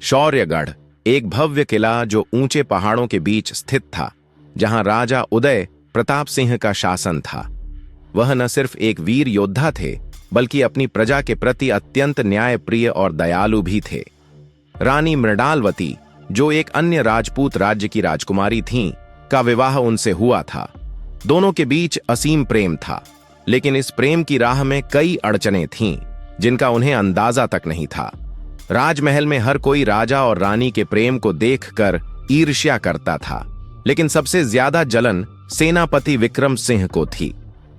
शौर्यगढ़ एक भव्य किला जो ऊंचे पहाड़ों के बीच स्थित था, जहां राजा उदय प्रताप सिंह का शासन था। वह न सिर्फ एक वीर योद्धा थे, बल्कि अपनी प्रजा के प्रति अत्यंत न्यायप्रिय और दयालु भी थे। रानी मृणालवती, जो एक अन्य राजपूत राज्य की राजकुमारी थीं, का विवाह उनसे हुआ था। दोनों के बीच असीम प्रेम था, लेकिन इस प्रेम की राह में कई अड़चनें थीं, जिनका उन्हें अंदाजा तक नहीं था। राजमहल में हर कोई राजा और रानी के प्रेम को देखकर ईर्ष्या करता था, लेकिन सबसे ज्यादा जलन सेनापति विक्रम सिंह को थी।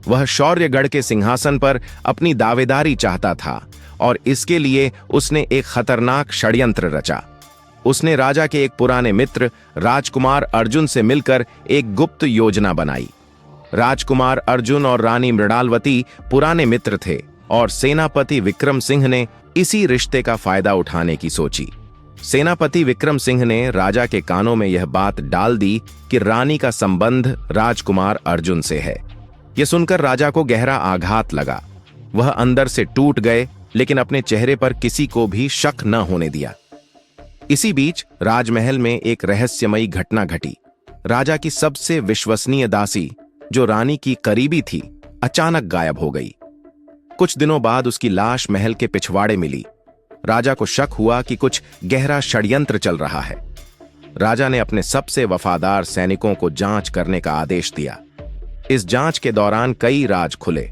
वह शौर्यगढ़ के सिंहासन पर अपनी दावेदारी चाहता था और इसके लिए उसने एक खतरनाक षड्यंत्र रचा। उसने राजा के एक पुराने मित्र राजकुमार अर्जुन से मिलकर एक गुप्त योजना बनाई। राजकुमार अर्जुन और रानी मृणालवती पुराने मित्र थे और सेनापति विक्रम सिंह ने इसी रिश्ते का फायदा उठाने की सोची। सेनापति विक्रम सिंह ने राजा के कानों में यह बात डाल दी कि रानी का संबंध राजकुमार अर्जुन से है। यह सुनकर राजा को गहरा आघात लगा। वह अंदर से टूट गए, लेकिन अपने चेहरे पर किसी को भी शक न होने दिया। इसी बीच राजमहल में एक रहस्यमयी घटना घटी। राजा की सबसे विश्वसनीय दासी, जो रानी की करीबी थी, अचानक गायब हो गई। कुछ दिनों बाद उसकी लाश महल के पिछवाड़े मिली। राजा को शक हुआ कि कुछ गहरा षड्यंत्र चल रहा है। राजा ने अपने सबसे वफादार सैनिकों को जांच करने का आदेश दिया। इस जांच के दौरान कई राज खुले।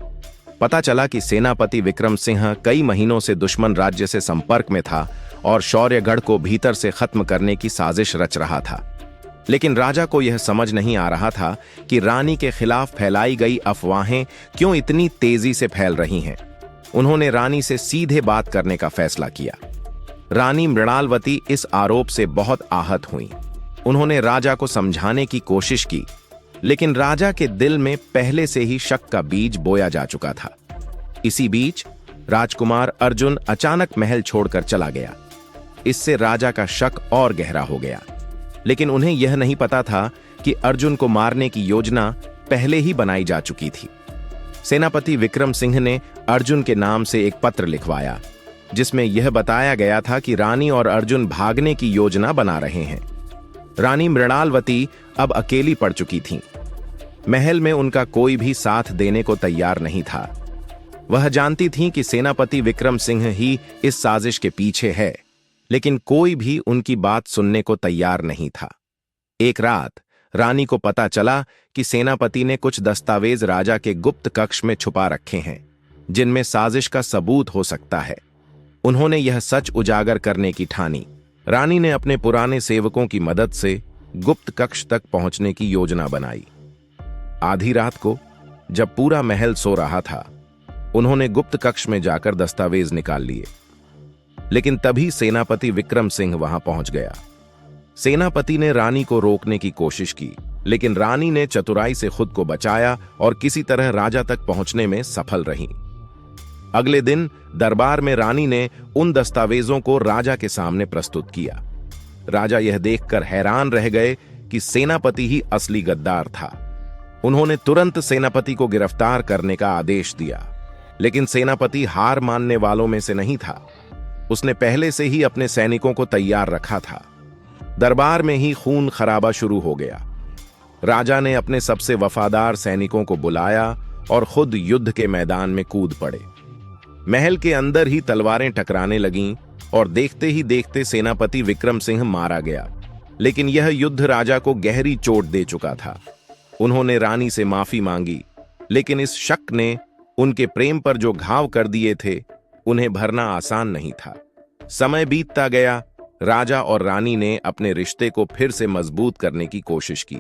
पता चला कि सेनापति विक्रम सिंह कई महीनों से दुश्मन राज्य से संपर्क में था और शौर्यगढ़ को भीतर से खत्म करने की साजिश रच रहा था। लेकिन राजा को यह समझ नहीं आ रहा था कि रानी के खिलाफ फैलाई गई अफवाहें क्यों इतनी तेजी से फैल रही हैं। उन्होंने रानी से सीधे बात करने का फैसला किया। रानी मृणालवती इस आरोप से बहुत आहत हुई। उन्होंने राजा को समझाने की कोशिश की, लेकिन राजा के दिल में पहले से ही शक का बीज बोया जा चुका था। इसी बीच राजकुमार अर्जुन अचानक महल छोड़कर चला गया। इससे राजा का शक और गहरा हो गया, लेकिन उन्हें यह नहीं पता था कि अर्जुन को मारने की योजना पहले ही बनाई जा चुकी थी। सेनापति विक्रम सिंह ने अर्जुन के नाम से एक पत्र लिखवाया, जिसमें यह बताया गया था कि रानी और अर्जुन भागने की योजना बना रहे हैं। रानी मृणालवती अब अकेली पड़ चुकी थीं। महल में उनका कोई भी साथ देने को तैयार नहीं था। वह जानती थीं कि सेनापति विक्रम सिंह ही इस साजिश के पीछे है, लेकिन कोई भी उनकी बात सुनने को तैयार नहीं था। एक रात रानी को पता चला कि सेनापति ने कुछ दस्तावेज राजा के गुप्त कक्ष में छुपा रखे हैं, जिनमें साजिश का सबूत हो सकता है। उन्होंने यह सच उजागर करने की ठानी। रानी ने अपने पुराने सेवकों की मदद से गुप्त कक्ष तक पहुंचने की योजना बनाई। आधी रात को, जब पूरा महल सो रहा था, उन्होंने गुप्त कक्ष में जाकर दस्तावेज निकाल लिए। लेकिन तभी सेनापति विक्रम सिंह वहां पहुंच गया। सेनापति ने रानी को रोकने की कोशिश की, लेकिन रानी ने चतुराई से खुद को बचाया और किसी तरह राजा तक पहुंचने में सफल रही। अगले दिन दरबार में रानी ने उन दस्तावेजों को राजा के सामने प्रस्तुत किया। राजा यह देखकर हैरान रह गए कि सेनापति ही असली गद्दार था। उन्होंने तुरंत सेनापति को गिरफ्तार करने का आदेश दिया, लेकिन सेनापति हार मानने वालों में से नहीं था। उसने पहले से ही अपने सैनिकों को तैयार रखा था। दरबार में ही खून खराबा शुरू हो गया। राजा ने अपने सबसे वफादार सैनिकों को बुलाया और खुद युद्ध के मैदान में कूद पड़े। महल के अंदर ही तलवारें टकराने लगीं और देखते ही देखते सेनापति विक्रम सिंह मारा गया। लेकिन यह युद्ध राजा को गहरी चोट दे चुका था। उन्होंने रानी से माफी मांगी, लेकिन इस शक ने उनके प्रेम पर जो घाव कर दिए थे, उन्हें भरना आसान नहीं था। समय बीतता गया। राजा और रानी ने अपने रिश्ते को फिर से मजबूत करने की कोशिश की।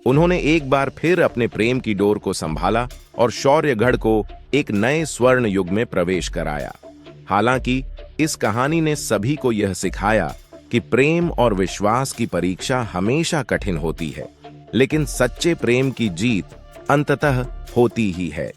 उन्होंने एक बार फिर अपने प्रेम की डोर को संभाला और शौर्यगढ़ को एक नए स्वर्ण युग में प्रवेश कराया। हालांकि इस कहानी ने सभी को यह सिखाया कि प्रेम और विश्वास की परीक्षा हमेशा कठिन होती है, लेकिन सच्चे प्रेम की जीत अंततः होती ही है।